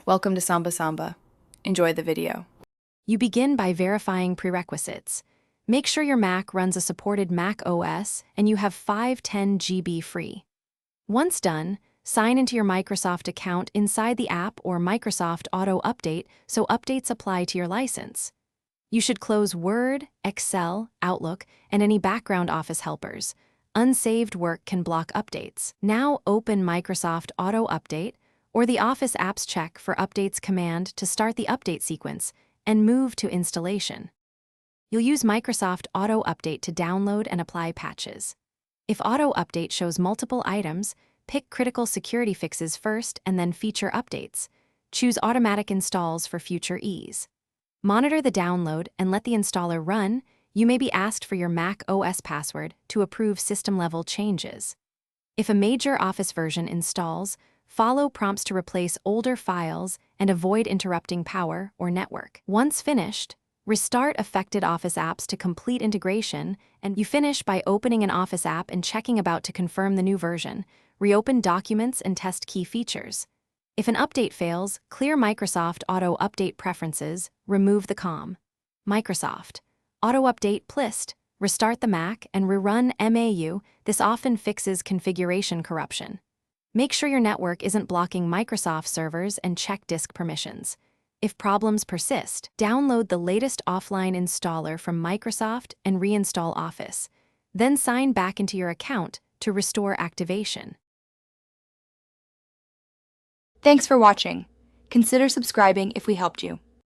Welcome to Samba Samba. Enjoy the video. You begin by verifying prerequisites. Make sure your Mac runs a supported Mac OS and you have 512 GB free. Once done, sign into your Microsoft account inside the app or Microsoft Auto Update so updates apply to your license. You should close Word, Excel, Outlook, and any background Office helpers. Unsaved work can block updates. Now open Microsoft Auto Update or the Office Apps Check for Updates command to start the update sequence and move to installation. You'll use Microsoft Auto Update to download and apply patches. If Auto Update shows multiple items, pick critical security fixes first and then feature updates. Choose automatic installs for future ease. Monitor the download and let the installer run. You may be asked for your Mac OS password to approve system-level changes. If a major Office version installs, follow prompts to replace older files and avoid interrupting power or network. Once finished, restart affected Office apps to complete integration, and you finish by opening an Office app and checking about to confirm the new version. Reopen documents and test key features. If an update fails, clear Microsoft Auto Update preferences, remove the COM. Microsoft Auto Update Plist, restart the Mac and rerun MAU. This often fixes configuration corruption. Make sure your network isn't blocking Microsoft servers and check disk permissions. If problems persist, download the latest offline installer from Microsoft and reinstall Office. Then sign back into your account to restore activation. Thanks for watching. Consider subscribing if we helped you.